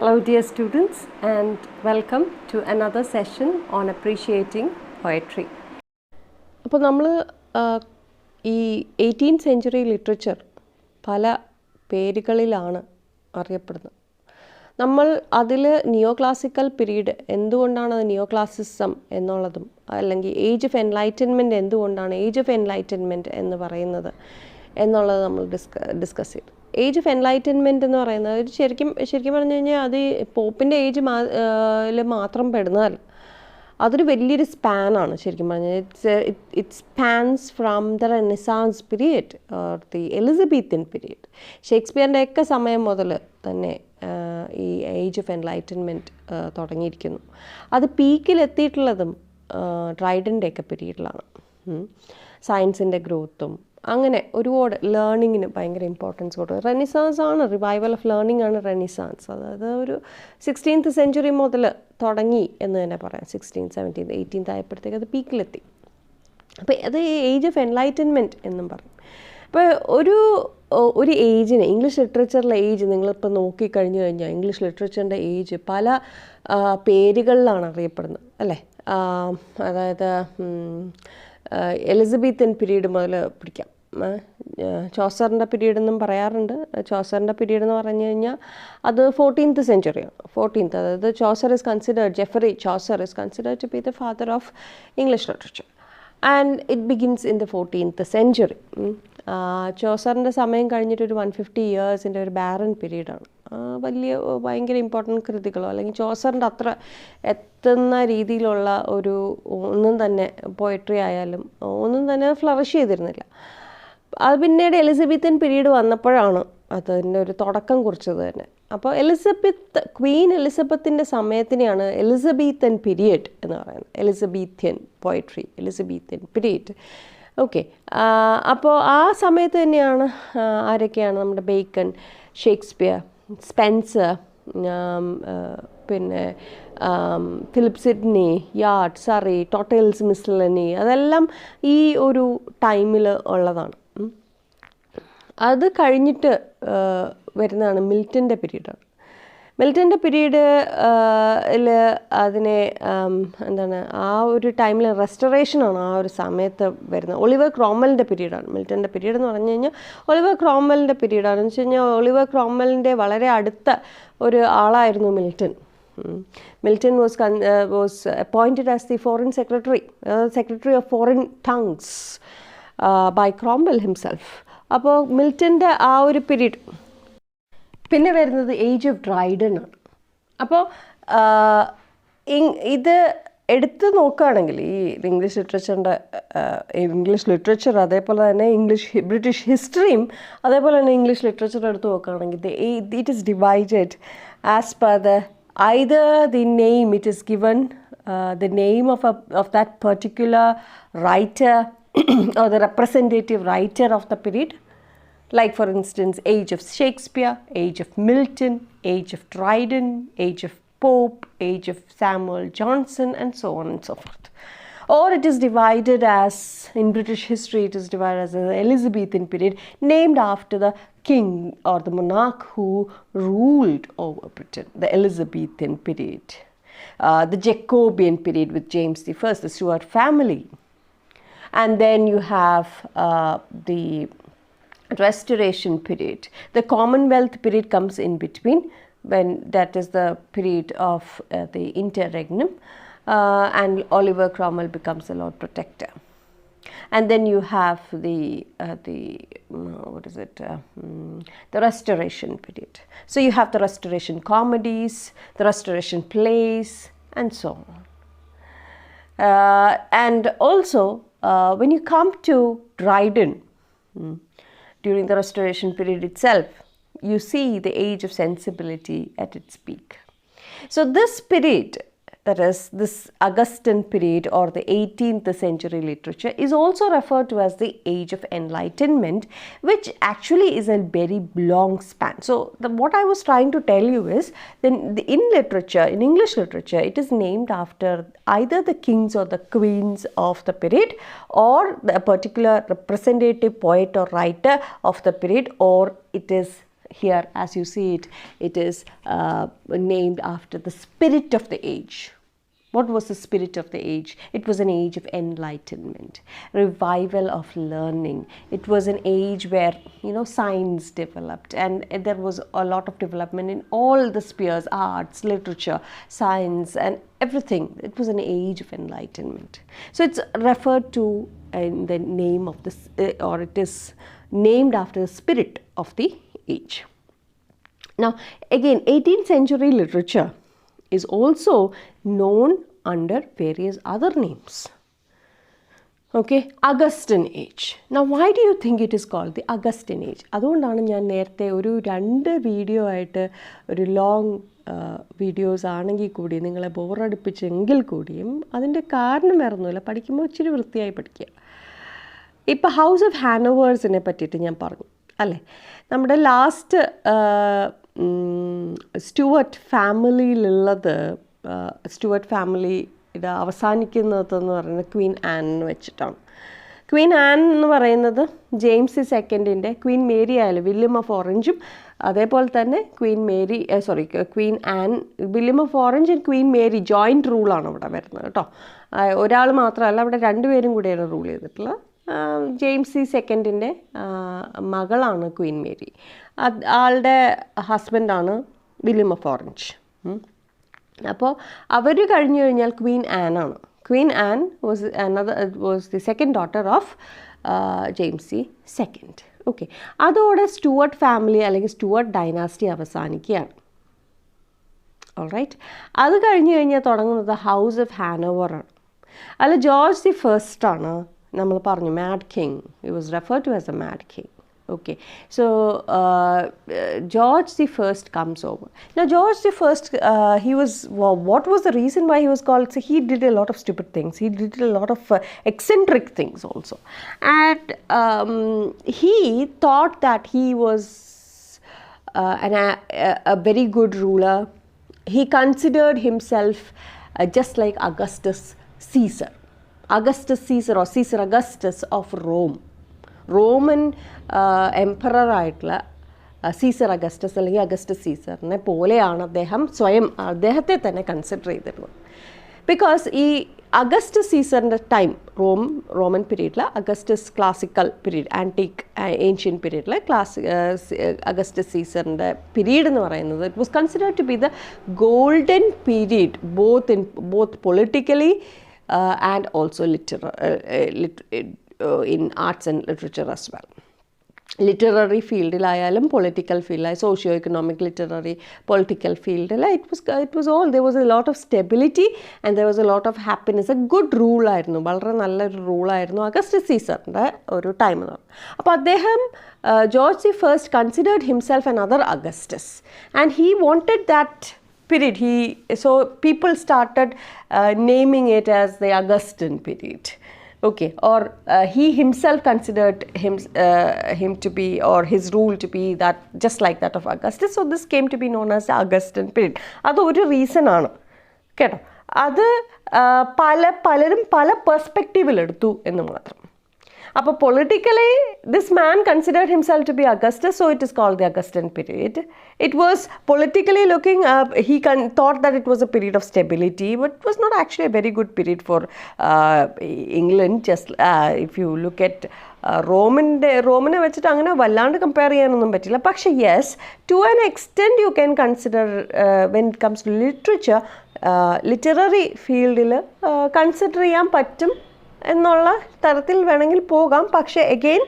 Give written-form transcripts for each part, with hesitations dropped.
Hello dear students and welcome to another session on appreciating poetry. അപ്പോൾ നമ്മൾ ഈ 18th century literature പല പേരുകളിലാണ് അറിയപ്പെടുന്നത്. നമ്മൾ അതിൽ നിയോ ക്ലാസിക്കൽ പീരീഡ് എന്തുകൊണ്ടാണ് അത് നിയോ ക്ലാസിസം എന്നുള്ളതും അല്ലെങ്കിൽ ഏജ് ഓഫ് എൻലൈറ്റൻമെൻറ്റ് എന്തുകൊണ്ടാണ് ഏജ് ഓഫ് എൻലൈറ്റൻമെൻറ്റ് എന്ന് പറയുന്നത് എന്നുള്ളത് നമ്മൾ ഡിസ്കസ് ചെയ്തു. ഏജ് ഓഫ് എൻലൈറ്റൻമെൻറ്റ് എന്ന് പറയുന്നത് ശരിക്കും പറഞ്ഞു കഴിഞ്ഞാൽ അത് പോപ്പിൻ്റെ ഏജ് മാത്രം പെടുന്നതല്ല, അതൊരു വലിയൊരു സ്പാനാണ്. ശരിക്കും പറഞ്ഞാൽ it spans from the renaissance period or the Elizabethan period. ഷേക്സ്പിയറിൻ്റെ ഒക്കെ സമയം മുതൽ തന്നെ ഈ ഏജ് ഓഫ് എൻലൈറ്റൻമെൻറ്റ് തുടങ്ങിയിരിക്കുന്നു. അത് പീക്കിലെത്തിയിട്ടുള്ളതും ഡ്രൈഡൻ്റെ ഒക്കെ പീരീഡിലാണ്. സയൻസിൻ്റെ ഗ്രോത്തും അങ്ങനെ ഒരുപാട് ലേണിങ്ങിന് ഭയങ്കര ഇമ്പോർട്ടൻസ് കൊടുക്കും. റെനിസാൻസ് ആണ്, റിവൈവൽ ഓഫ് ലേണിംഗ് ആണ് റെനിസാൻസ്. അതായത് ഒരു 16th century മുതൽ തുടങ്ങി എന്ന് തന്നെ പറയാം. 16th 17th 18th ആയപ്പോഴത്തേക്ക് അത് പീക്കിലെത്തി. അപ്പോൾ അത് ഏജ് ഓഫ് എൻലൈറ്റൻമെൻറ്റ് എന്നും പറയും. അപ്പോൾ ഒരു ഏജിന് ഇംഗ്ലീഷ് ലിറ്ററേച്ചറിലെ ഏജ് നിങ്ങളിപ്പോൾ നോക്കിക്കഴിഞ്ഞു കഴിഞ്ഞാൽ ഇംഗ്ലീഷ് ലിറ്ററേച്ചറിൻ്റെ ഏജ് പല പേരുകളിലാണ് അറിയപ്പെടുന്നത് അല്ലേ. അതായത് എലിസബത്തൻ പീരീഡ് മുതൽ പിടിക്കാം. ചോസറിൻ്റെ പീരീഡ് എന്നും പറയാറുണ്ട്. ചോസറിൻ്റെ പീരീഡ് എന്ന് പറഞ്ഞു കഴിഞ്ഞാൽ അത് 14th century ആണ്. 14th, അതായത് Geoffrey Chaucer is considered to be the father of English literature and it begins in the 14th century. ചോസറിൻ്റെ സമയം കഴിഞ്ഞിട്ട് ഒരു 150 yearsൻ്റെ ഒരു ബാരൻ പീരീഡാണ്. ഭയങ്കര ഇമ്പോർട്ടൻറ്റ് കൃതികളോ അല്ലെങ്കിൽ ചോസറിൻ്റെ അത്ര എത്തുന്ന രീതിയിലുള്ള ഒന്നും തന്നെ പോയട്രി ആയാലും ഒന്നും തന്നെ ഫ്ലറിഷ് ചെയ്തിരുന്നില്ല. അത് പിന്നീട് എലിസബത്തൻ പീരീഡ് വന്നപ്പോഴാണ് അതിൻ്റെ ഒരു തുടക്കം കുറിച്ചത് തന്നെ. അപ്പോൾ ക്വീൻ എലിസബത്തിൻ്റെ സമയത്തിനെയാണ് എലിസബത്തൻ പീരിയഡ് എന്ന് പറയുന്നത്. Elizabethan poetry, Elizabethan period. Okay, അപ്പോൾ ആ സമയത്ത് തന്നെയാണ് ആരൊക്കെയാണ് നമ്മുടെ ബേക്കൺ, ഷേക്സ്പിയർ, സ്പെൻസർ, പിന്നെ Philip Sidney, Wyatt, Surrey, Tottel's miscellany, അതെല്ലാം ഈ ഒരു ടൈമിൽ ഉള്ളതാണ്. അത് കഴിഞ്ഞിട്ട് വരുന്നതാണ് മിൽട്ടൻ്റെ പീരീഡാണ്. മിൽട്ടൻ്റെ പീരീഡ് അതിനെ എന്താണ് ആ ഒരു ടൈമിൽ റെസ്റ്റോറേഷനാണ് ആ ഒരു സമയത്ത് വരുന്നത്. ഒളിവർ ക്രോംവെലിൻ്റെ പീരീഡാണ് മിൽട്ടൻ്റെ പീരീഡ് എന്ന് പറഞ്ഞു കഴിഞ്ഞാൽ. ഒളിവർ ക്രോംവെലിൻ്റെ പീരീഡാണെന്ന് വെച്ച് കഴിഞ്ഞാൽ ഒളിവർ ക്രോംവെലിൻ്റെ വളരെ അടുത്ത ഒരു ആളായിരുന്നു Milton. Milton was appointed as the foreign secretary of foreign tongues by Cromwell himself. അപ്പോൾ മിൽട്ടൻ്റെ ആ ഒരു പീരീഡ്. പിന്നെ വരുന്നത് ഏജ് ഓഫ് ഡ്രൈഡൻ ആണ്. അപ്പോൾ ഇത് എടുത്ത് നോക്കുകയാണെങ്കിൽ ഈ ഇംഗ്ലീഷ് ലിറ്ററേച്ചർ അതേപോലെ തന്നെ ബ്രിട്ടീഷ് ഹിസ്റ്ററിയും അതേപോലെ തന്നെ ഇംഗ്ലീഷ് ലിറ്ററേച്ചർ എടുത്ത് നോക്കുകയാണെങ്കിൽ it is divided as per the either the name it is given, the name of that particular writer or the representative writer of the period, like for instance age of Shakespeare, age of Milton, age of Dryden, age of Pope, age of Samuel Johnson, and so on and so forth. Or it is divided as, in British history it is divided as the Elizabethan period, named after the king or the monarch who ruled over Britain, the Elizabethan period. The Jacobean period with James I, the Stuart family. And then you have the Restoration period. The Commonwealth period comes in between, when that is the period of the interregnum. And Oliver Cromwell becomes the Lord Protector. And then you have the Restoration period. So you have the Restoration comedies, the Restoration plays, and so on. And also, when you come to Dryden, during the Restoration period itself, you see the age of sensibility at its peak. So this period, that is this Augustan period or the 18th century literature, is also referred to as the age of enlightenment, which actually is a very long span. So what I was trying to tell you is that in literature, in English literature, it is named after either the kings or the queens of the period, or a particular representative poet or writer of the period, or it is here, as you see it, it is named after the spirit of the age. What was the spirit of the age? It was an age of enlightenment, revival of learning. It was an age where, science developed, and there was a lot of development in all the spheres, arts, literature, science, and everything. It was an age of enlightenment. So it's referred to in the name of this, or it is named after the spirit of the age. Now, again, 18th century literature is also known under various other names. Okay, Augustan Age. Now, why do you think it is called the Augustan Age? അതുകൊണ്ടാണ് ഞാൻ നേരത്തെ ഒരു 2 video ആയിട്ട് ഒരു long videos ആണെങ്കിൽ കൂടി നിങ്ങളെ ബോറടിപ്പിച്ചെങ്കിൽ കൂടിയും അതിൻ്റെ കാരണം വേറൊന്നുമില്ല, പഠിക്കുമ്പോൾ ഇച്ചിരി വൃത്തിയായി പഠിക്കുക. ഇപ്പോൾ ഹൗസ് ഓഫ് ഹാനോവേഴ്സിനെ പറ്റിയിട്ട് ഞാൻ പറഞ്ഞു അല്ലേ. നമ്മുടെ ലാസ്റ്റ് സ്റ്റുവർട്ട് ഫാമിലിയിലുള്ളത്, സ്റ്റുവർട്ട് ഫാമിലിയുടെ അവസാനിക്കുന്നതെന്ന് പറയുന്നത് ക്വീൻ ആൻ എന്ന് വെച്ചിട്ടാണ്. ക്വീൻ ആൻ എന്ന് പറയുന്നത് ജെയിംസ് സെക്കൻഡിൻ്റെ, ക്വീൻ മേരി ആയാലും വില്യം ഓഫ് ഓറഞ്ചും അതേപോലെ തന്നെ queen Anne, William of Orange and queen Mary joint റൂളാണ് ഇവിടെ വരുന്നത് കേട്ടോ. ഒരാൾ മാത്രമല്ല, അവിടെ 2 പേരും കൂടിയാണ് റൂൾ ചെയ്തിട്ടുള്ളത്. ജെയിംസ് സെക്കൻഡിൻ്റെ മകളാണ് ക്വീൻ മേരി, ആളുടെ ഹസ്ബൻഡാണ് വില്യം ഓഫ് ഓറഞ്ച്. അപ്പോൾ അവർ കഴിഞ്ഞു കഴിഞ്ഞാൽ ക്വീൻ ആൻ ആണ്. Queen an was the second daughter of James second. Okay, അതോടെ സ്റ്റുവർട്ട് ഫാമിലി അല്ലെങ്കിൽ സ്റ്റുവർട്ട് ഡൈനാസ്റ്റി അവസാനിക്കുകയാണ്. ഓൾറൈറ്റ്, അത് കഴിഞ്ഞ് കഴിഞ്ഞാൽ തുടങ്ങുന്നത് ഹൗസ് ഓഫ് ഹാനോവർ ആണ്. അല്ല, ജോർജ് ദി ഫസ്റ്റ് ആണ് നമ്മൾ പറഞ്ഞു, mad king. He was referred to as a mad king. Okay, so George the First comes over. Now George the First, what was the reason why he was called? So he did a lot of stupid things. He did a lot of eccentric things also, and he thought that he was a very good ruler. He considered himself just like Augustus Caesar or Caesar Augustus of Rome. Roman emperor ആയിട്ടുള്ള Caesar Augustus അല്ലെങ്കിൽ Augustus സീസറിനെ പോലെയാണ് അദ്ദേഹത്തെ തന്നെ consider ചെയ്തിരുന്നത്. Because ഈ Augustus സീസറിൻ്റെ time, Roman പീരീഡിൽ, Augustus classical period, antique ancient പീരീഡിൽ അഗസ്റ്റസ് സീസറിൻ്റെ പീരീഡ് എന്ന് പറയുന്നത്, it was considered to be the golden period both politically and also in arts and literature as well. Literary ഫീൽഡിലായാലും political ഫീൽഡിലായി, socio economic, literary, political ഫീൽഡിൽ it was all, there was a lot of stability and there was a lot of happiness. a good rule ആയിരുന്നു, വളരെ നല്ലൊരു റൂളായിരുന്നു Augustus സീസറിൻ്റെ ഒരു time എന്ന് പറഞ്ഞു. അപ്പോൾ അദ്ദേഹം George the first considered himself another Augustus and he wanted that period. So people started naming it as the Augustan period. Okay, or he himself considered him to be, or his rule to be that just like that of Augustus. So this came to be known as the Augustan period. അത് ഒരു reason ആണ് കേട്ടോ. അത് പലരും പല പെർസ്പെക്റ്റീവിൽ എടുത്തു എന്ന് മാത്രം. അപ്പോൾ politically this man considered himself to be Augustus, so it is called the Augustan period. It was politically looking, he thought that it was a period of stability, but it was not actually a very good period for England. Just if you look at റോമിനെ വെച്ചിട്ട് അങ്ങനെ വല്ലാണ്ട് compare ചെയ്യാനൊന്നും പറ്റില്ല. പക്ഷേ yes, to an extent you can consider when it comes to literature, literary ഫീൽഡിൽ consider ചെയ്യാൻ പറ്റും എന്നുള്ള തരത്തിൽ വേണമെങ്കിൽ പോകാം. പക്ഷേ എഗെയിൻ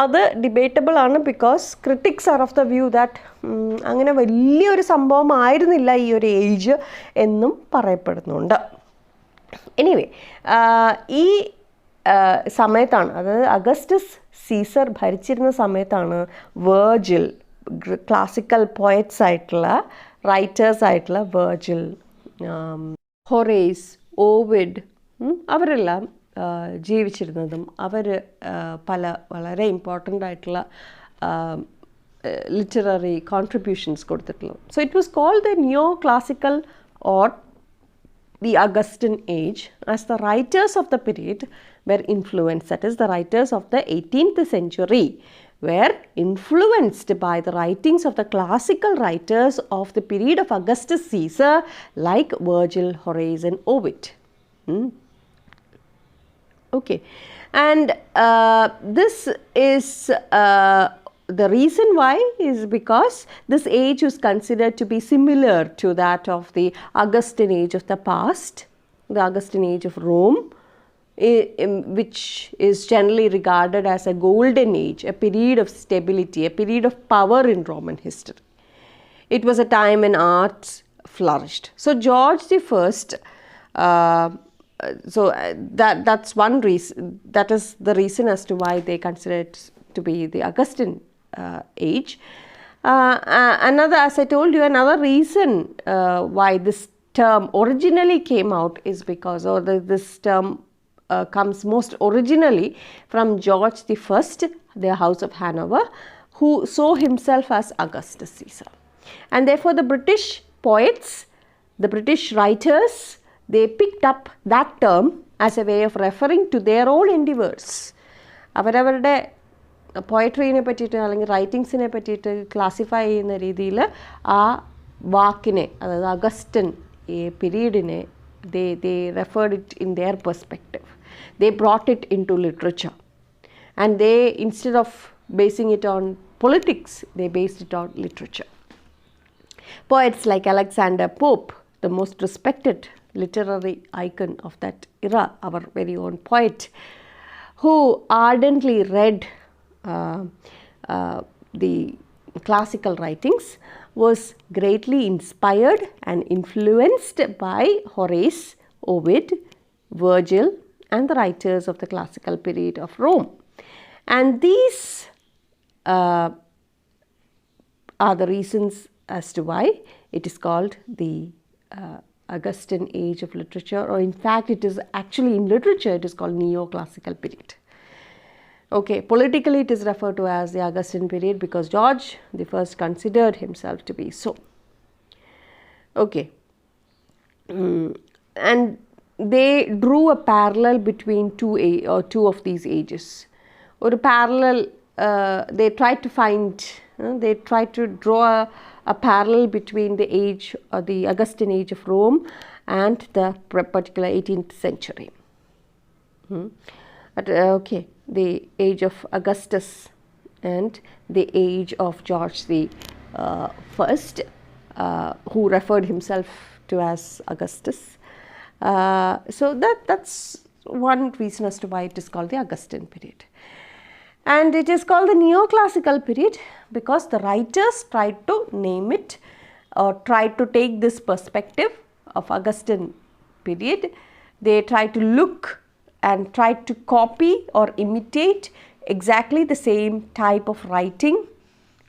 അത് ഡിബേറ്റബിൾ ആണ്, because critics are of the view that അങ്ങനെ വലിയൊരു സംഭവമായിരുന്നില്ല ഈ ഒരു ഏജ് എന്നും പറയപ്പെടുന്നുണ്ട്. എനിവേ, ഈ സമയത്താണ്, അതായത് അഗസ്റ്റസ് സീസർ ഭരിച്ചിരുന്ന സമയത്താണ് വെർജിൽ, ക്ലാസിക്കൽ പോയറ്റ്സ് ആയിട്ടുള്ള, റൈറ്റേഴ്സ് ആയിട്ടുള്ള വെർജിൽ, ഹൊറേസ്, ഓവിഡ്, അവരെല്ലാം ജീവിച്ചിരുന്നതും അവർ വളരെ ഇമ്പോർട്ടൻ്റ് ആയിട്ടുള്ള ലിറ്റററി കോൺട്രിബ്യൂഷൻസ് കൊടുത്തിട്ടുള്ളത്. So it was called the neo classical or the Augustan Age, as the writers of the period were influenced, that is the writers of the 18th century were influenced by the writings of the classical writers of the period of Augustus Caesar like Virgil, Horace and Ovid. Okay, and this is the reason why is because this age was considered to be similar to that of the Augustan age of the past, the Augustan age of Rome, which is generally regarded as a golden age, a period of stability, a period of power in Roman history. It was a time when arts flourished. So George the First, that's one reason. That is the reason as to why they consider it to be the Augustan age. Another, as I told you, another reason why this term originally came out is because, this term comes most originally from George the First, the House of Hanover, who saw himself as Augustus Caesar, and therefore the British poets, the British writers, they picked up that term as a way of referring to their own endeavours. അവരവരുടെ പോയട്രീനെ പറ്റിയിട്ട് അല്ലെങ്കിൽ റൈറ്റിങ്സിനെ പറ്റിയിട്ട് classify ചെയ്യുന്ന രീതിയിൽ ആ വാക്കിനെ, അതായത് Augustan പീരീഡിനെ, they referred it in their perspective. They brought it into literature, and they, instead of basing it on politics, they based it on literature. Poets like Alexander Pope, the most respected literary icon of that era, our very own poet, who ardently read the classical writings, was greatly inspired and influenced by Horace, Ovid, Virgil and the writers of the classical period of Rome. And these are the reasons as to why it is called the Augustan age of literature, or in fact it is actually in literature it is called neoclassical period. Okay, politically it is referred to as the Augustan period because George the First considered himself to be so. Okay, and they drew a parallel between two of these ages. Or a parallel, they tried to draw a parallel between the age, the Augustan age of Rome and the particular 18th century. Okay, the age of Augustus and the age of George the First, who referred himself to as Augustus. So that's one reason as to why it is called the Augustan period. And it is called the neoclassical period because the writers tried to name it, or tried to take this perspective of Augustan period. They tried to look and tried to copy or imitate exactly the same type of writing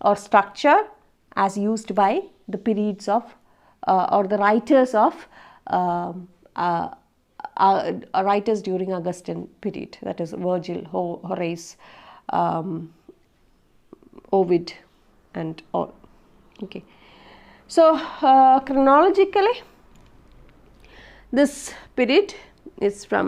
or structure as used by the periods of or the writers of writers during Augustan period, that is Virgil, Horace, Ovid and all. Okay, so chronologically this period is from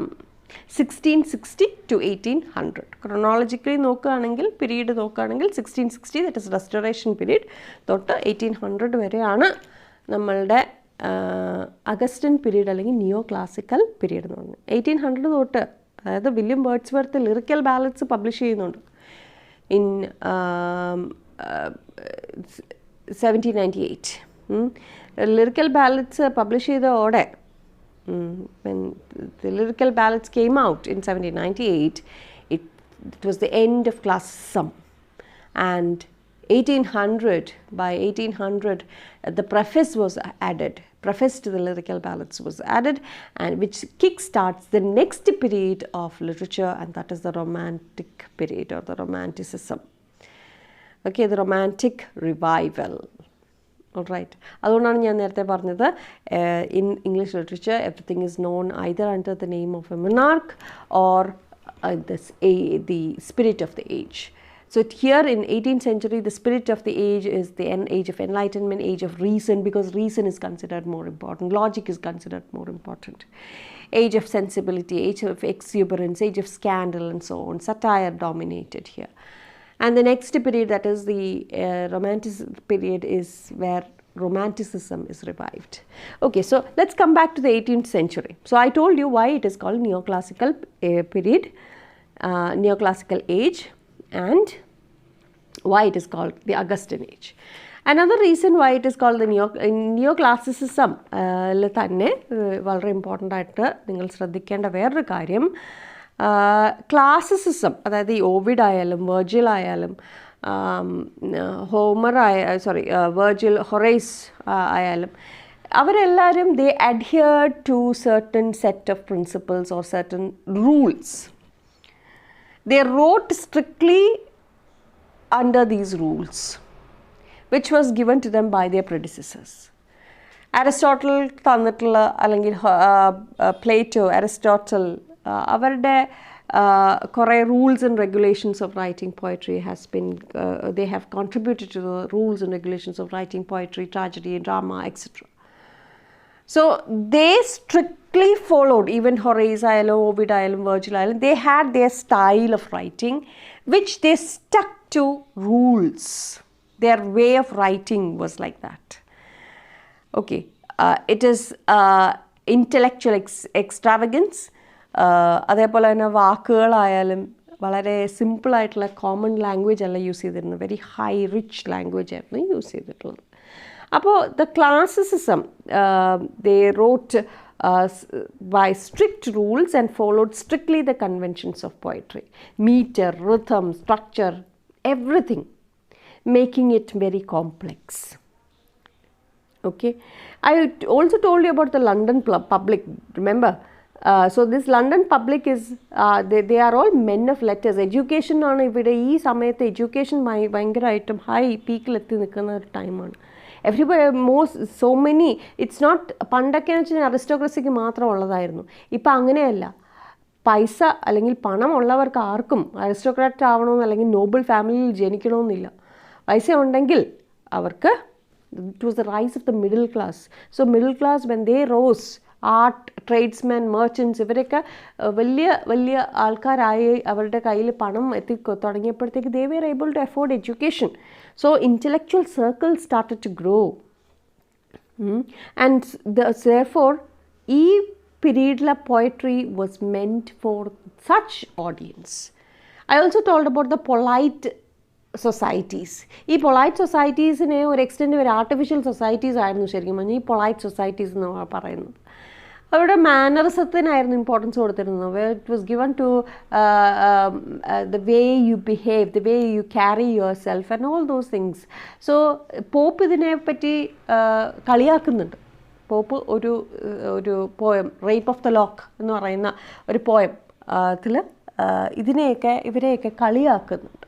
1660 to 1800. Chronologically നോക്കുകയാണെങ്കിൽ period നോക്കുകയാണെങ്കിൽ 1660, that is restoration period, തൊട്ട് 1800 വരെയാണ് നമ്മളുടെ Augustan period അല്ലെങ്കിൽ നിയോ classical period എന്ന് പറഞ്ഞത്. 1800 തൊട്ട്, അതായത് William Wordsworth lyrical ballots publish ചെയ്യുന്നുണ്ട് ഇൻ 1798. ലിറിക്കൽ ബാലറ്റ്സ് പബ്ലിഷ് ചെയ്തതോടെ, when the lyrical ballads came out in 1798, it was the end of classicism. And 1800, by 1800, the preface was added. Preface to the lyrical ballads was added, and which kickstarts the next period of literature, and that is the Romantic period or the Romanticism. Okay, the Romantic revival. Alright, അതുകൊണ്ടാണ് ഞാൻ നേരത്തെ പറഞ്ഞത് in English literature everything is known either under the name of a monarch or the spirit of the age. So here in 18th century, the spirit of the age is the age of enlightenment, age of reason, because reason is considered more important, logic is considered more important. Age of sensibility, age of exuberance, age of scandal and so on. Satire dominated here. And the next period, that is the Romantic period, is where Romanticism is revived. Okay, so let's come back to the 18th century. So I told you why it is called Neoclassical period, Neoclassical age, and why it is called the Augustan Age. Another reason why it is called the Neoclassicism തന്നെ വളരെ important ആയിട്ട് നിങ്ങൾ ശ്രദ്ധിക്കേണ്ട വേറൊരു കാര്യം, classicism, അതായത് ഈ Ovid ആയാലും വെർജിൽ ആയാലും വെർജിൽ ഹൊറൈസ് ആയാലും അവരെല്ലാവരും they adhered to certain set of principles or certain rules. They wrote strictly under these rules, which was given to them by their predecessors. Aristotle തന്നിട്ടുള്ള അല്ലെങ്കിൽ പ്ലേറ്റോ, അരിസ്റ്റോട്ടൽ അവരുടെ കുറേ rules and regulations of writing poetry has been, they have contributed to the rules and regulations of writing poetry, tragedy, drama, etc. So they strictly followed, even Horace ayalum, Ovid ayalum, Virgil ayalum, they had their style of writing which they stuck to rules. Their way of writing was like that. Okay, it is intellectual extravagance. അതേപോലെ തന്നെ വാക്കുകളായാലും വളരെ സിമ്പിളായിട്ടുള്ള common language അല്ല use ചെയ്തിരുന്നത്, very high rich language ആയിരുന്നു use ചെയ്തിട്ടുള്ളത്. അപ്പോൾ the classicism they wrote by strict rules and followed strictly the conventions of poetry, meter, rhythm, structure, everything, making it very complex. Okay, I also told you about the London public, remember? So this London public is, they are all men of letters. Education ആണ് ഇവിടെ ഈ സമയത്ത് education ഭയങ്കരമായിട്ടും high പീക്കിലെത്തി നിൽക്കുന്ന ഒരു ടൈമാണ്. Everybody so many, it's not, പണ്ടൊക്കെ എന്ന് വെച്ചാൽ അറിസ്റ്റോക്രസിക്ക് മാത്രം ഉള്ളതായിരുന്നു. ഇപ്പം അങ്ങനെയല്ല. പൈസ അല്ലെങ്കിൽ പണം ഉള്ളവർക്ക് ആർക്കും അരിസ്റ്റോക്രാറ്റ് ആവണമെന്ന് അല്ലെങ്കിൽ നോബിൾ ഫാമിലിയിൽ ജനിക്കണമെന്നില്ല. പൈസ ഉണ്ടെങ്കിൽ അവർക്ക്, it was the rise of the middle class. So middle class, when they rose, art, tradesmen, merchants, ഇവരൊക്കെ വലിയ വലിയ ആൾക്കാരായി അവരുടെ കയ്യിൽ പണം എത്തി തുടങ്ങിയപ്പോഴത്തേക്ക് they were able to afford education. So intellectual circles started to grow. And therefore ഈ പീരീഡിലെ poetry was meant for such audience. I also told about the polite societies. ഈ polite സൊസൈറ്റീസിനെ ഒരു എക്സ്റ്റെൻഡ് വരെ ആർട്ടിഫിഷ്യൽ സൊസൈറ്റീസ് ആയിരുന്നു ശരിക്കും പറഞ്ഞാൽ ഈ polite societies എന്ന് പറയുന്നത്. അവരുടെ മാനറിസത്തിനായിരുന്നു ഇമ്പോർട്ടൻസ് കൊടുത്തിരുന്നത്. It was given to the way you behave, the way you carry your self and all those things. So Pope ഇതിനെപ്പറ്റി കളിയാക്കുന്നുണ്ട്. പോപ്പ് ഒരു poem, rape of the lock എന്ന് പറയുന്ന ഒരു പോയം ത്തിൽ ഇവരെയൊക്കെ കളിയാക്കുന്നുണ്ട്.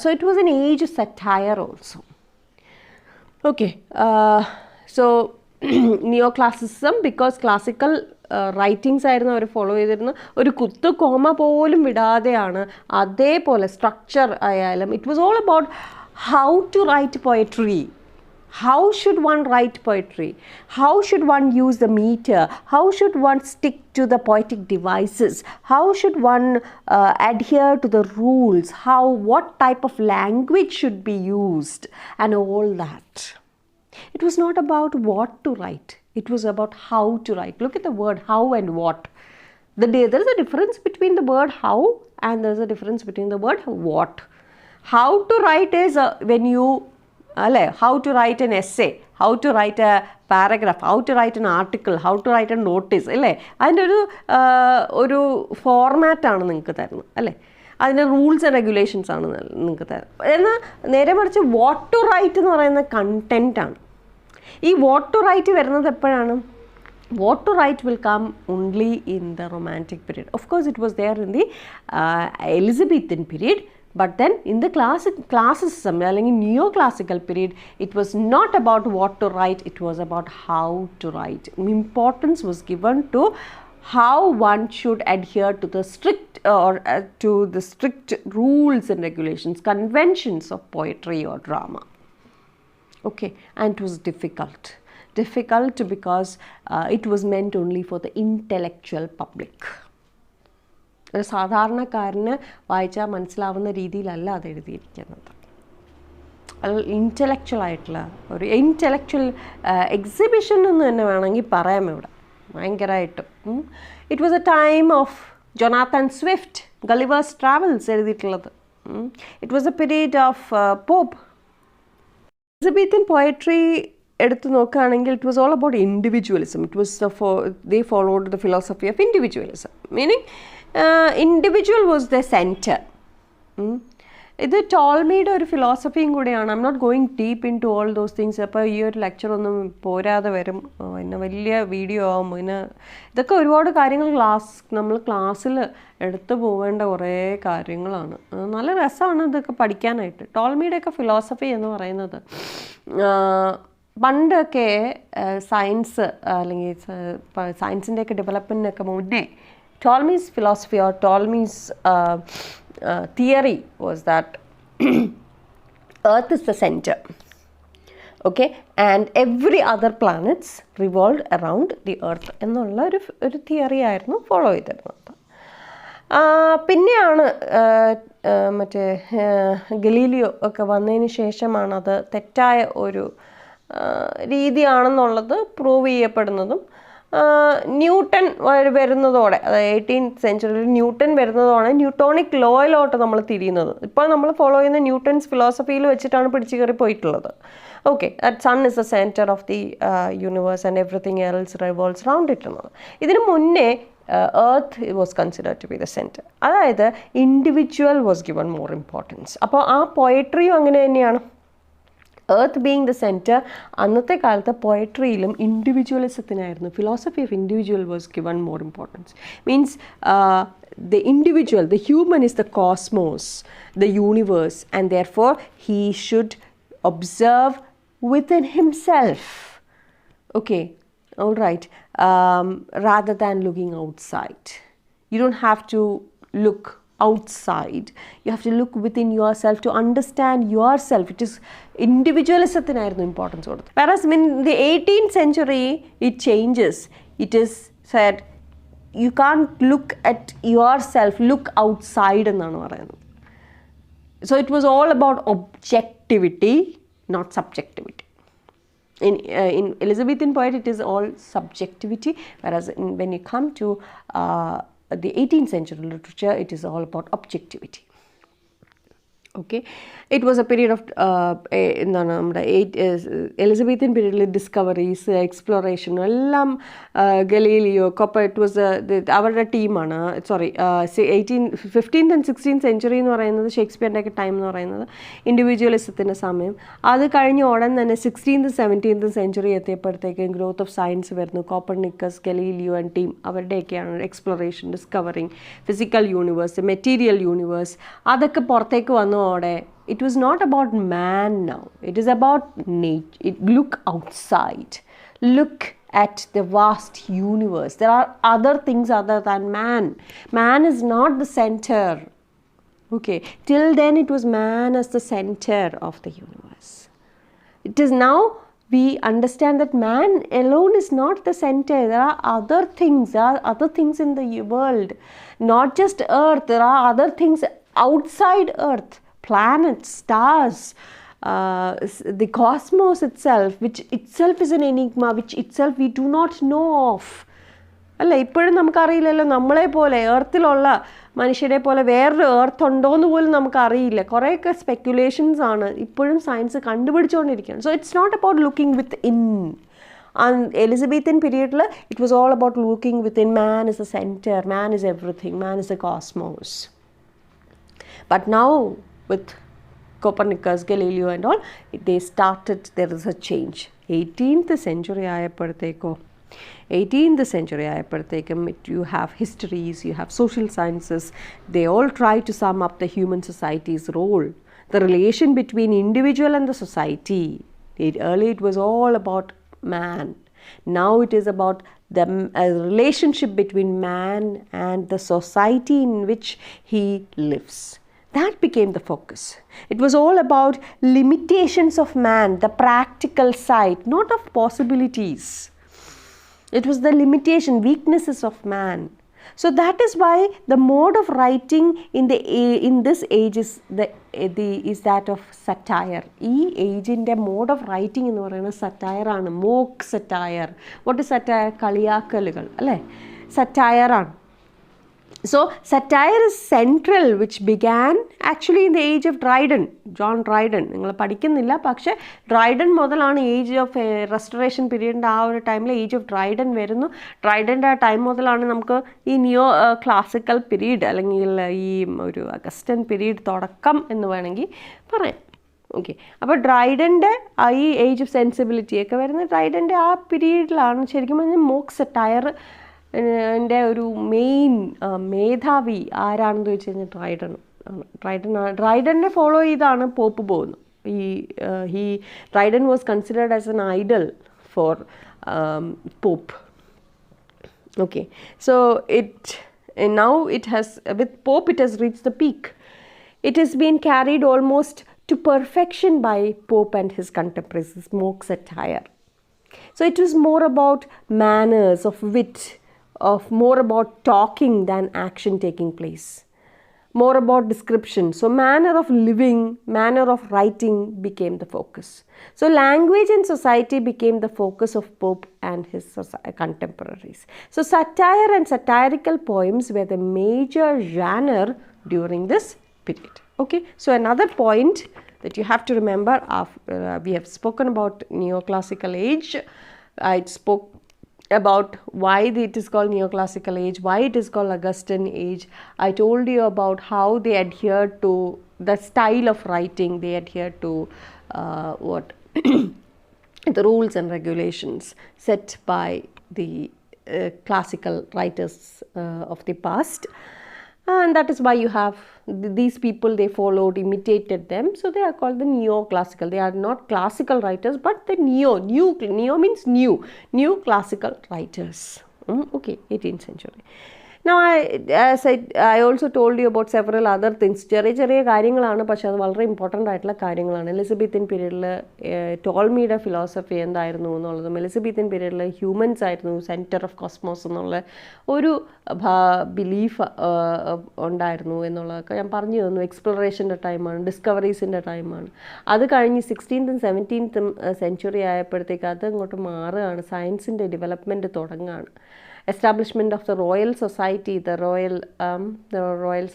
So it was an age of satire also. Okay, so neoclassicism, because classical writings ആയിരുന്നു അവർ follow ചെയ്തിരുന്നത്. ഒരു കുത്ത് കോമ പോലും വിടാതെയാണ്, അതേപോലെ സ്ട്രക്ചർ ആയാലും. It was all about how to write poetry. How should one write poetry? How should one use the meter? How should one stick to the poetic devices? How should one adhere to the rules? What type of language should be used? And all that. It was not about what to write. It was about how to write. Look at the word how and what. There is a difference between the word how and there is a difference between the word what. How to write is when you അല്ലേ, how to write an essay, how to write a paragraph, how to write an article, how to write a notice, അല്ലേ? അതിൻ്റെ ഒരു ഫോർമാറ്റാണ് നിങ്ങൾക്ക് തരുന്നത്, അല്ലേ? അതിൻ്റെ rules and regulations ആണ് നിങ്ങൾക്ക് തരുന്നത്. എന്നാൽ നേരെ മറിച്ച് വാട്ട് ടു റൈറ്റ് എന്ന് പറയുന്ന കണ്ടൻറ്റാണ്. ഈ വാട്ട് ടു റൈറ്റ് വരുന്നത് എപ്പോഴാണ്? What to write will come only in the Romantic period. Of course, it was there in the Elizabethan period. But then in the classicism, അല്ലെങ്കിൽ neoclassical period, it was not about what to write, it was about how to write. Importance was given to how one should adhere to the strict rules and regulations, conventions of poetry or drama. Okay, and it was difficult because it was meant only for the intellectual public. ഒരു സാധാരണക്കാരന് വായിച്ചാൽ മനസ്സിലാവുന്ന രീതിയിലല്ല അത് എഴുതിയിരിക്കുന്നത്. Intellectual ആയിട്ടുള്ള ഒരു intellectual exhibition എന്ന് തന്നെ വേണമെങ്കിൽ പറയാം ഇവിടെ ഭയങ്കരമായിട്ടും. It was a time of Jonathan Swift Gulliver's Travels എഴുതിയിട്ടുള്ളത്. It was a period of Pope. Elizabethan poetry എടുത്തു നോക്കുകയാണെങ്കിൽ it was all about individualism. It was they followed the philosophy of individualism, meaning individual was the centre. ഇത് ടോൾമിയുടെ ഒരു ഫിലോസഫിയും കൂടിയാണ്. I'm not going deep into all those things. അപ്പോൾ ഈ ഒരു ലെക്ചറൊന്നും പോരാതെ വരും, പിന്നെ വലിയ വീഡിയോ ആവും. പിന്നെ ഇതൊക്കെ ഒരുപാട് കാര്യങ്ങൾ നമ്മൾ ക്ലാസ്സിൽ എടുത്തു പോവേണ്ട കുറേ കാര്യങ്ങളാണ്. നല്ല രസമാണ് ഇതൊക്കെ പഠിക്കാനായിട്ട്. ടോൾമിയുടെയൊക്കെ ഫിലോസഫി എന്ന് പറയുന്നത് പണ്ടൊക്കെ സയൻസ് അല്ലെങ്കിൽ സയൻസിൻ്റെയൊക്കെ ഡെവലപ്മെൻറ്റിനൊക്കെ മുന്നേ Ptolemy's philosophy or Ptolemy's theory was that Earth is the center, okay, and every other planets revolved around the Earth എന്നുള്ള ഒരു തിയറി ആയിരുന്നു ഫോളോ ചെയ്തിരുന്നത്. പിന്നെയാണ് മറ്റേ ഗലീലിയോ ഒക്കെ വന്നതിന് ശേഷമാണ് അത് തെറ്റായ ഒരു രീതിയാണെന്നുള്ളത് പ്രൂവ് ചെയ്യപ്പെടുന്നതും. ന്യൂട്ടൺ വരുന്നതോടെ, അതായത് 18th സെഞ്ച്വറിയിൽ ന്യൂട്ടൺ വരുന്നതോടെ ന്യൂട്ടോണിക് ലോയിലോട്ട് നമ്മൾ തിരിയുന്നത്. ഇപ്പോൾ നമ്മൾ ഫോളോ ചെയ്യുന്ന ന്യൂട്ടൺസ് ഫിലോസഫിയിൽ വെച്ചിട്ടാണ് പിടിച്ചു കയറി പോയിട്ടുള്ളത്. Okay, that sun is the centre of the universe and everything else revolves round it എന്നത്. ഇതിന് മുന്നേ earth was considered to be the centre. അതായത് individual was given more importance. അപ്പോൾ ആ പോയട്രിയും അങ്ങനെ തന്നെയാണ്. എർത്ത് ബീങ് ദ സെൻറ്റർ, അന്നത്തെ കാലത്ത് പോയട്രിയിലും ഇൻഡിവിജ്വലിസത്തിനായിരുന്നു. Philosophy of individual was given more importance. Means the individual, the human is the cosmos, the universe, and therefore he should observe within himself. Okay, all right, rather than looking outside. You don't have to look outside, you have to look within yourself to understand yourself. It is individualismത്തിനായിരുന്നു importance കൊടുത്തത്. Whereas in the 18th century it changes. It is said you can't look at yourself, look outside എന്നാണ് പറയുന്നത്. So it was all about objectivity, not subjectivity. In Elizabethan poet it is all subjectivity, whereas when you come to the 18th century literature, it is all about objectivity. Okay, it was a period of നമ്മുടെ Elizabethan പീരീഡിൽ discoveries, exploration എല്ലാം Galileo, copper, it was അവരുടെ ടീമാണ്. Sorry, 15th and 16th century എന്ന് പറയുന്നത് ഷേക്സ്പിയറിൻ്റെയൊക്കെ time എന്ന് പറയുന്നത് ഇൻഡിവിജ്വലിസത്തിൻ്റെ സമയം. അത് കഴിഞ്ഞ് ഉടൻ തന്നെ 16th 17th സെഞ്ച്വറി എത്തിയപ്പോഴത്തേക്കും ഗ്രോത്ത് ഓഫ് സയൻസ് വരുന്നു. കോപ്പർനിക്കസ്, ഗലീലിയോ ആൻഡ് ടീം അവരുടെയൊക്കെയാണ് exploration, discovering physical universe, material universe, അതൊക്കെ പുറത്തേക്ക് വന്നു. It was not about man now. It is about nature. Look outside. Look at the vast universe. There are other things other than man. Man is not the center. Okay. Till then it was man as the center of the universe. It is now we understand that man alone is not the center. There are other things. There are other things in the world. Not just Earth. There are other things outside Earth. Planets, stars, the cosmos itself, which itself is an enigma, which itself we do not know of. അല്ല, ഇപ്പോഴും നമുക്കറിയില്ലല്ലോ. നമ്മളെ പോലെ എർത്തിലുള്ള മനുഷ്യരെ പോലെ വേറൊരു earth ഉണ്ടോ എന്ന് പോലും നമുക്കറിയില്ല. കുറേയൊക്കെ സ്പെക്കുലേഷൻസ് ആണ് ഇപ്പോഴും സയൻസ് കണ്ടുപിടിച്ചുകൊണ്ടിരിക്കുകയാണ്. So it's not about looking with in. Elizabethan പീരീഡിൽ it was all about looking with in. Man is a centre, man is everything, man is a cosmos. But now with Copernicus, Galileo and all, they started, there is a change. 18th century ആയപ്പോഴത്തേക്കോ 18th century ആയപ്പോഴത്തേക്കും you have histories, you have social sciences, they all try to sum up the human society's role, the relation between individual and the society. Earlier it was all about man. Now it is about the relationship between man and the society in which he lives. That became the focus. It was all about limitations of man, the practical side, not of possibilities. It was the limitation, weaknesses of man. So that is why the mode of writing in this age is that of satire. ഈ ഏജിൻ്റെ mode of writing എന്ന് പറയുന്നത് satire ആണ്. Mock satire. What is satire? കളിയാക്കലുകൾ അല്ലേ, satire ആണ്. So satire is central, which began actually in the age of Dryden, John Dryden. നിങ്ങൾ പഠിക്കുന്നില്ല, പക്ഷേ ഡ്രൈഡൻ മുതലാണ് ഏജ് ഓഫ് റെസ്റ്റോറേഷൻ പീരീഡിൻ്റെ ആ ഒരു ടൈമിൽ ഏജ് ഓഫ് ഡ്രൈഡൻ വരുന്നു. ഡ്രൈഡൻ്റെ ആ ടൈം മുതലാണ് നമുക്ക് ഈ നിയോ ക്ലാസിക്കൽ പീരീഡ് അല്ലെങ്കിൽ ഈ ഒരു അഗസ്റ്റൻ പീരീഡ് തുടക്കം എന്ന് വേണമെങ്കിൽ പറയാം. ഓക്കെ, അപ്പോൾ ഡ്രൈഡൻ്റെ ഈ ഏജ് ഓഫ് സെൻസിബിലിറ്റിയൊക്കെ വരുന്നത് ഡ്രൈഡൻ്റെ ആ പീരീഡിലാണ്. ശരിക്കും പറഞ്ഞാൽ മോക്ക് സറ്റയർ ൻ്റെ ഒരു മെയിൻ മേധാവി ആരാണെന്ന് ചോദിച്ചു കഴിഞ്ഞാൽ ഡ്രൈഡനെ ഫോളോ ചെയ്താണ് പോപ്പ് പോകുന്നത്. Dryden was considered as an idol for Pope. Okay, so now it has, with Pope it has reached the peak. It has been carried almost to perfection by Pope and his contemporaries, mock satire. So it was more about manners, of wit, more about talking than action taking place, more about description. So manner of living, manner of writing became the focus. So language and society became the focus of Pope and his contemporaries. So satire and satirical poems were the major genre during this period. Okay, so another point that you have to remember, we have spoken about neoclassical age. I spoke about why it is called neoclassical age, why it is called Augustan age. I told you about how they adhered to the style of writing, they adhered to the rules and regulations set by the classical writers of the past. And that is why you have these people, they followed, imitated them, so they are called the neoclassical. They are not classical writers, but the neo means new classical writers. Okay, 18th century. Now I also told you about several other things. ചെറിയ കാര്യങ്ങളാണ്, പക്ഷെ അത് വളരെ important ആയിട്ടുള്ള കാര്യങ്ങളാണ്. Elizabethan പീരീഡിൽ ടോൾമിയുടെ philosophy എന്തായിരുന്നു എന്നുള്ളതും, എലിസബത്തൻ പീരീഡിൽ ഹ്യൂമൻസ് ആയിരുന്നു സെൻറ്റർ ഓഫ് കോസ്മോസ് എന്നുള്ള ഒരു ബിലീഫ് ഉണ്ടായിരുന്നു എന്നുള്ളതൊക്കെ ഞാൻ പറഞ്ഞു തന്നു. എക്സ്പ്ലോറേഷൻ്റെ ടൈമാണ്, ഡിസ്കവറീസിൻ്റെ ടൈമാണ്. അത് കഴിഞ്ഞ് 16th and 17th സെഞ്ച്വറി ആയപ്പോഴത്തേക്ക് അത് ഇങ്ങോട്ട് മാറുകയാണ്, സയൻസിൻ്റെ ഡെവലപ്മെൻറ്റ് തുടങ്ങുകയാണ്. Establishment of the Royal Society, the Royal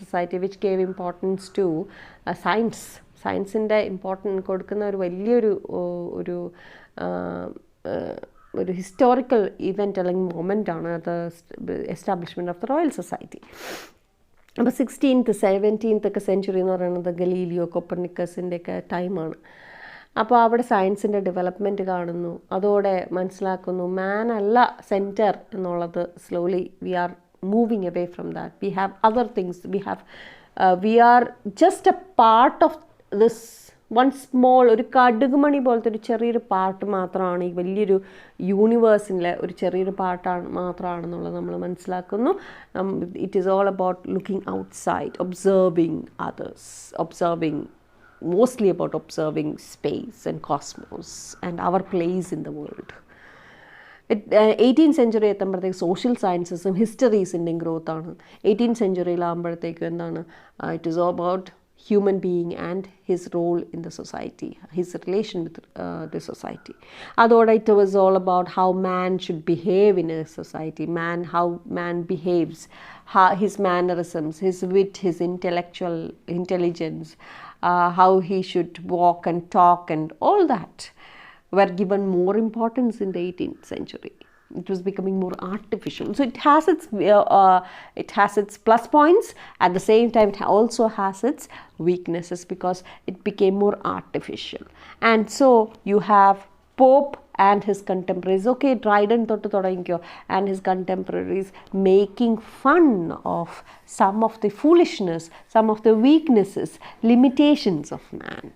Society which gave importance to science. സയൻസിൻ്റെ ഇമ്പോർട്ടൻസ് കൊടുക്കുന്ന ഒരു വലിയൊരു ഒരു ഹിസ്റ്റോറിക്കൽ ഇവൻറ്റ് അല്ലെങ്കിൽ മൊമെൻ്റ് ആണ് അത് establishment of the royal society. അപ്പോൾ 16th 17th ഒക്കെ സെഞ്ച്വറി എന്ന് പറയുന്നത് ഗലീലിയോ കൊപ്പർനിക്കസിൻ്റെയൊക്കെ ടൈമാണ്. അപ്പോൾ അവിടെ സയൻസിൻ്റെ ഡെവലപ്മെൻറ്റ് കാണുന്നു, അതോടെ മനസ്സിലാക്കുന്നു മാൻ അല്ല സെൻറ്റർ എന്നുള്ളത്. Slowly we are moving away from that. We have other things, we are just a part of this one small, ഒരു കടുകുമണി പോലത്തെ ഒരു ചെറിയൊരു പാർട്ട് മാത്രമാണ് ഈ വലിയൊരു യൂണിവേഴ്സിലെ ഒരു ചെറിയൊരു പാർട്ടാണ് മാത്രമാണെന്നുള്ളത് നമ്മൾ മനസ്സിലാക്കുന്നു. It is all about looking outside, observing others, mostly about observing space and cosmos and our place in the world. 18th century എത്തുമ്പോഴത്തേക്ക് സോഷ്യൽ സയൻസസും ഹിസ്റ്ററീസിൻ്റെയും ഗ്രോത്ത് ആണ്. 18th സെഞ്ച്വറിയിലാകുമ്പോഴത്തേക്കും എന്താണ്, it is about human being and his role in the society, his relation with the society. Adhoda it was all about how man should behave in a society, how man behaves, his mannerisms, his wit, his intellectual intelligence, how he should walk and talk, and all that were given more importance in the 18th century. It was becoming more artificial. So it has its plus points. At the same time, it also has its weaknesses because it became more artificial. And so you have Pope and his contemporaries. Okay, Dryden and his contemporaries making fun of some of the foolishness, some of the weaknesses, limitations of man.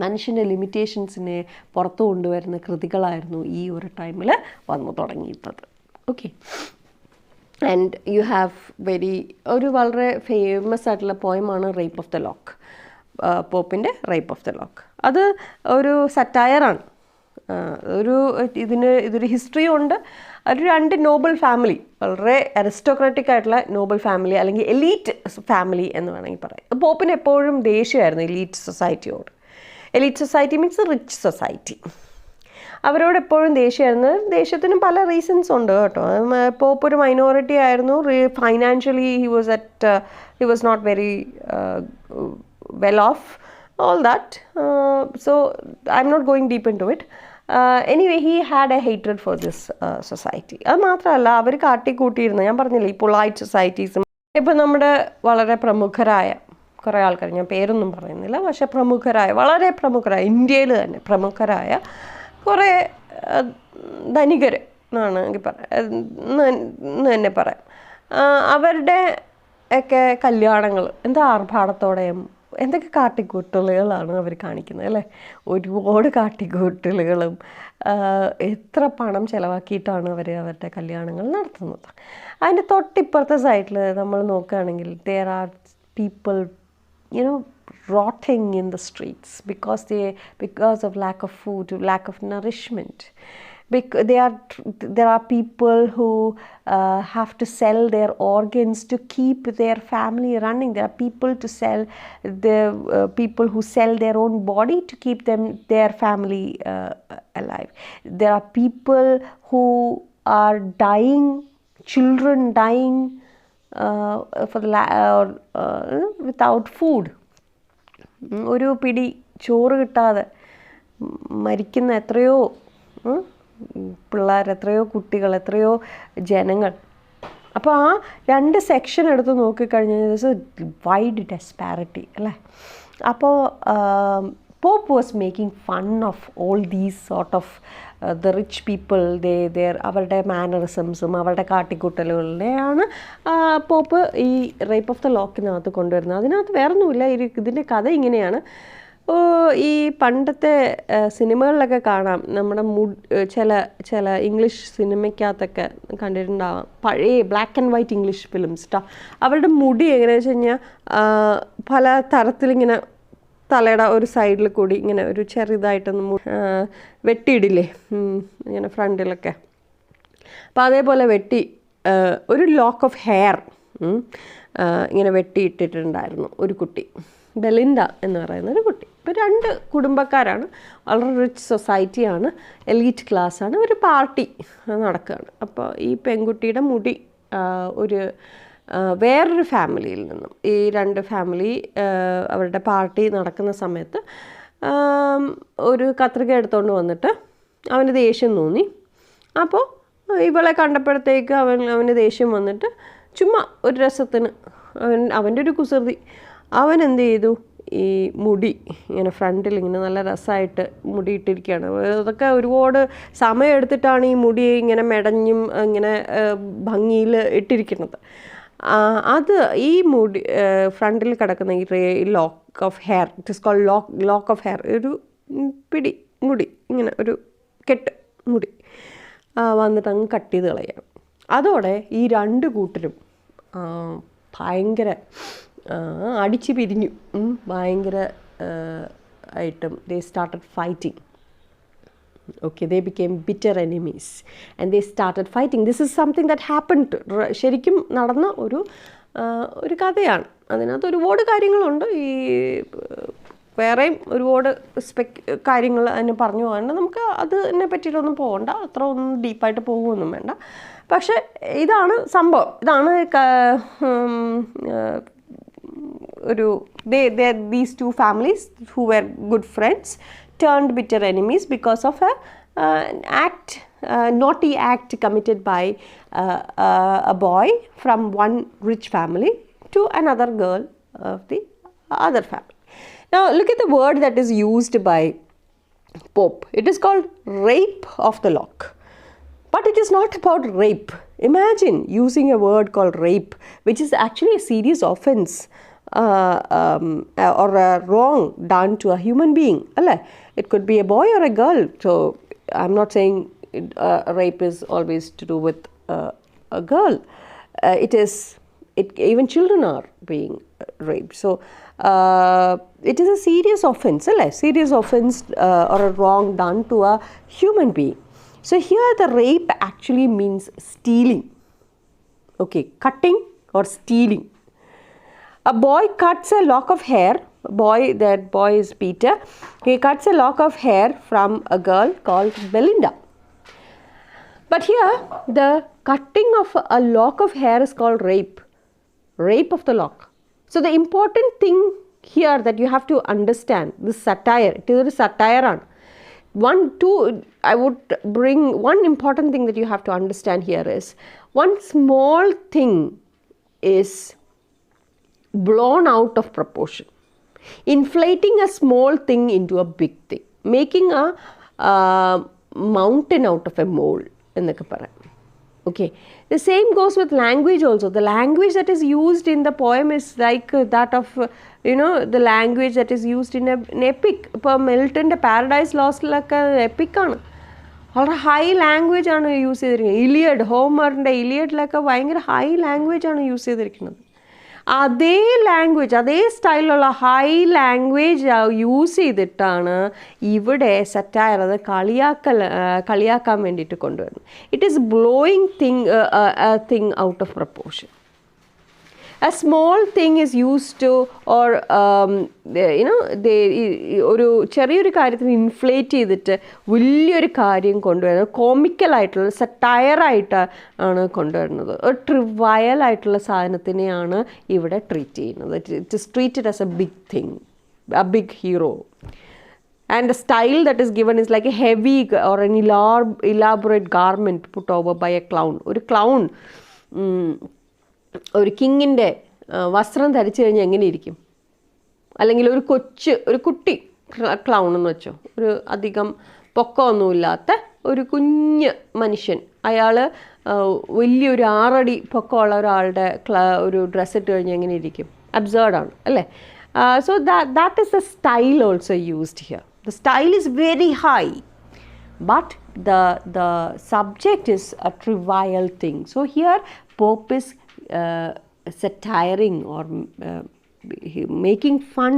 മനുഷ്യൻ്റെ ലിമിറ്റേഷൻസിനെ പുറത്തു കൊണ്ടുവരുന്ന കൃതികളായിരുന്നു ഈ ഒരു ടൈമിൽ വന്നു തുടങ്ങിയിരുന്നത്. Okay, and you have ഒരു വളരെ ഫേമസ് ആയിട്ടുള്ള പോയമാണ് റേപ്പ് ഓഫ് ദ ലോക്ക്, പോപ്പിൻ്റെ റേപ്പ് ഓഫ് ദ ലോക്ക്. അത് ഒരു സറ്റയറാണ്. ഇതൊരു ഹിസ്റ്ററി ഉണ്ട്. ഒരു 2 നോബൽ ഫാമിലി, വളരെ അരിസ്റ്റോക്രാറ്റിക് ആയിട്ടുള്ള നോബൽ ഫാമിലി അല്ലെങ്കിൽ എലീറ്റ് ഫാമിലി എന്ന് വേണമെങ്കിൽ പറയാം. പോപ്പിന് എപ്പോഴും ദേഷ്യമായിരുന്നു എലീറ്റ് സൊസൈറ്റിയോട്. Elite society means rich society. അവരോട് എപ്പോഴും ദേഷ്യമായിരുന്നു. ദേഷ്യത്തിനും പല റീസൺസ് ഉണ്ട് കേട്ടോ. പോപ്പ് ഒരു മൈനോറിറ്റി ആയിരുന്നു. Financially he was not very well off, all that. So I'm not going deep into it. Anyway, he had a hatred for this society. അത് മാത്രമല്ല, അവർ കാട്ടിക്കൂട്ടിയിരുന്നു. ഞാൻ പറഞ്ഞില്ലേ ഈ പൊളൈറ്റ് സൊസൈറ്റീസും. ഇപ്പം നമ്മുടെ വളരെ പ്രമുഖരായ കുറേ ആൾക്കാർ, ഞാൻ പേരൊന്നും പറയുന്നില്ല, പക്ഷേ വളരെ പ്രമുഖരായ, ഇന്ത്യയിൽ തന്നെ പ്രമുഖരായ കുറേ ധനികർ എന്നാണെങ്കിൽ എന്ന് തന്നെ പറയാം. അവരുടെ ഒക്കെ കല്യാണങ്ങൾ എന്താ ആർഭാടത്തോടെയും എന്തൊക്കെ കാട്ടിക്കൂട്ടലുകളാണ് അവർ കാണിക്കുന്നത് അല്ലേ. ഒരുപാട് കാട്ടിക്കൂട്ടലുകളും എത്ര പണം ചിലവാക്കിയിട്ടാണ് അവരുടെ കല്യാണങ്ങൾ നടത്തുന്നത്. അതിൻ്റെ തൊട്ടിപ്പുറത്തെ സൈഡിൽ നമ്മൾ നോക്കുകയാണെങ്കിൽ there are people rotting in the streets because of lack of food, lack of nourishment. There are people who have to sell their organs to keep their family running. There are people who sell their own body to keep their family alive. There are people who are dying, children dying without food. ഒരു പിടി ചോറ് കിട്ടാതെ മരിക്കുന്ന എത്രയോ പിള്ളേർ, എത്രയോ കുട്ടികൾ, എത്രയോ ജനങ്ങൾ. അപ്പോൾ ആ 2 സെക്ഷൻ എടുത്ത് നോക്കിക്കഴിഞ്ഞാൽ വൈഡ് ഡെസ്പാരിറ്റി അല്ലേ. അപ്പോൾ Pope was making fun of all these sort of the rich people. അവരുടെ മാനറിസംസും അവരുടെ കാട്ടിക്കൂട്ടലുകളുടെയാണ് പോപ്പ് ഈ റേപ്പ് ഓഫ് ദ ലോക്കിനകത്ത് കൊണ്ടുവരുന്നത്. അതിനകത്ത് വേറൊന്നുമില്ല. ഇതിൻ്റെ കഥ ഇങ്ങനെയാണ്. ഈ പണ്ടത്തെ സിനിമകളിലൊക്കെ കാണാം, നമ്മുടെ ചില ഇംഗ്ലീഷ് സിനിമയ്ക്കകത്തൊക്കെ കണ്ടിട്ടുണ്ടാവാം, പഴയ black and white English films കേട്ടോ. അവരുടെ മുടി എങ്ങനെയാണെന്ന് വെച്ച് കഴിഞ്ഞാൽ പല തരത്തിലിങ്ങനെ തലയുടെ ഒരു സൈഡിൽ കൂടി ഇങ്ങനെ ഒരു ചെറുതായിട്ടൊന്ന് വെട്ടിയിടില്ലേ ഇങ്ങനെ ഫ്രണ്ടിലൊക്കെ. അപ്പോൾ അതേപോലെ വെട്ടി ഒരു ലോക്ക് ഓഫ് ഹെയർ ഇങ്ങനെ വെട്ടിയിട്ടിട്ടുണ്ടായിരുന്നു ഒരു കുട്ടി, ബെലിൻഡ എന്ന് പറയുന്ന ഒരു കുട്ടി. ഇപ്പോൾ 2 കുടുംബക്കാരാണ്, വളരെ റിച്ച് സൊസൈറ്റിയാണ്, എലീറ്റ് ക്ലാസ്സാണ്. ഒരു പാർട്ടി നടക്കുകയാണ്. അപ്പോൾ ഈ പെൺകുട്ടിയുടെ മുടി വേറൊരു ഫാമിലിയിൽ നിന്നും, ഈ 2 ഫാമിലി അവരുടെ പാർട്ടി നടക്കുന്ന സമയത്ത് ഒരു കത്രിക എടുത്തുകൊണ്ട് വന്നിട്ട് അവന് ദേഷ്യം തോന്നി. അപ്പോൾ ഇവളെ കണ്ടപ്പോഴത്തേക്ക് അവന് ദേഷ്യം വന്നിട്ട് ചുമ്മാ ഒരു രസത്തിന് അവൻ്റെ ഒരു കുസൃതി അവൻ എന്ത് ചെയ്തു, ഈ മുടി ഇങ്ങനെ ഫ്രണ്ടിൽ ഇങ്ങനെ നല്ല രസമായിട്ട് മുടി ഇട്ടിരിക്കുകയാണ്. അതൊക്കെ ഒരുപാട് സമയം എടുത്തിട്ടാണ് ഈ മുടി ഇങ്ങനെ മെടഞ്ഞും ഇങ്ങനെ ഭംഗിയിൽ ഇട്ടിരിക്കുന്നത്. അത് ഈ മുടി ഫ്രണ്ടിൽ കിടക്കുന്ന ഈ lock of hair, it is called lock of hair, ഒരു പിടി മുടി ഇങ്ങനെ ഒരു കെട്ട് മുടി വന്നിട്ട് അങ്ങ് കട്ട് ചെയ്ത് കളയാം. അതോടെ ഈ 2 കൂട്ടരും ഭയങ്കര അടിച്ച് പിരിഞ്ഞു. ഭയങ്കര ആയിട്ടും they started fighting. Okay, they became bitter enemies and they started fighting. This is something that happened. ശരിക്കും നടന്ന ഒരു കഥയാണ്. അതിനകത്ത് ഒരുപാട് കാര്യങ്ങളുണ്ട്. ഈ വേറെയും ഒരുപാട് കാര്യങ്ങൾ അതിന് പറഞ്ഞു പോകാണ്ട് നമുക്ക് അതിനെ പറ്റിയിട്ടൊന്നും പോകണ്ട, അത്ര ഒന്നും ഡീപ്പായിട്ട് പോകുമൊന്നും വേണ്ട. പക്ഷേ ഇതാണ് സംഭവം. ഇതാണ് these 2 families who were good friends turned bitter enemies because of an naughty act committed by a boy from one rich family to another girl of the other family. Now look at the word that is used by Pope. It is called rape of the lock. But it is not about rape. Imagine using a word called rape, which is actually a serious offense or a wrong done to a human being. It could be a boy or a girl. So I'm not saying rape is always to do with a girl. Even children are being raped. So it is a serious offense, serious offense or a wrong done to a human being. So here the rape actually means stealing. Okay, cutting or stealing. A boy cuts a lock of hair. That boy is Peter. He cuts a lock of hair from a girl called Belinda. But here, the cutting of a lock of hair is called rape. Rape of the lock. So the important thing here that you have to understand, this satire, it is a satire. I would bring one important thing that you have to understand here is, one small thing is blown out of proportion, inflating a small thing into a big thing, making a mountain out of a mole. Okay, the same goes with language also. The language that is used in the poem is like that of the language that is used in an epic. Milton's Paradise Lost like an epic ആണ്. വളരെ high language ആണ് use ചെയ്തിരിക്കുന്നത്. Iliad, ഹോമറിൻ്റെ ഇലിയഡിലൊക്കെ ഭയങ്കര high language ആണ് use ചെയ്തിരിക്കുന്നത്. അതേ language, അതേ സ്റ്റൈലിലുള്ള high language use ചെയ്തിട്ടാണ് ഇവിടെ സറ്റയർ, അത് കളിയാക്കാൻ വേണ്ടിയിട്ട് കൊണ്ടുവരുന്നത്. It is blowing thing out of proportion. A small thing is used to, or ഒരു ചെറിയൊരു കാര്യത്തിന് ഇൻഫ്ലേറ്റ് ചെയ്തിട്ട് വലിയൊരു കാര്യം കൊണ്ടുവരുന്നത്, കോമിക്കലായിട്ടുള്ള സറ്റയറായിട്ട് ആണ് കൊണ്ടുവരുന്നത്. ഒരു ട്രിവയലായിട്ടുള്ള സാധനത്തിനെയാണ് ഇവിടെ ട്രീറ്റ് ചെയ്യുന്നത്. It is treated as a big thing, a big hero. And the style that is given is like a heavy or an elaborate garment put over by a clown. ഒരു ക്ലൗൺ ഒരു കിങ്ങിൻ്റെ വസ്ത്രം ധരിച്ചു കഴിഞ്ഞാൽ എങ്ങനെ ഇരിക്കും? അല്ലെങ്കിൽ ഒരു കുട്ടി ക്ലൗൺ എന്ന് വെച്ചോ, ഒരു അധികം പൊക്കമൊന്നുമില്ലാത്ത ഒരു കുഞ്ഞ് മനുഷ്യൻ, അയാൾ വലിയൊരു 6 അടി പൊക്കമുള്ള ഒരാളുടെ ഒരു ഡ്രസ്സ് ഇട്ട് കഴിഞ്ഞാൽ എങ്ങനെ ഇരിക്കും? അബ്സേർഡാണ് അല്ലേ? So that is the style also used here. The style is very high, but the subject is a trivial thing. So here Pope is satiring or making fun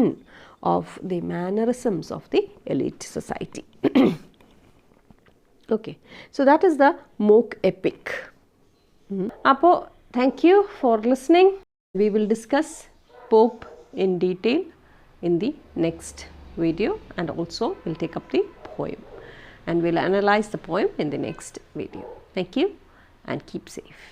of the mannerisms of the elite society. Okay, so that is the mock epic. Appo, thank you for listening. We will discuss Pope in detail in the next video, and also we'll take up the poem and we'll analyze the poem in the next video. Thank you and keep safe.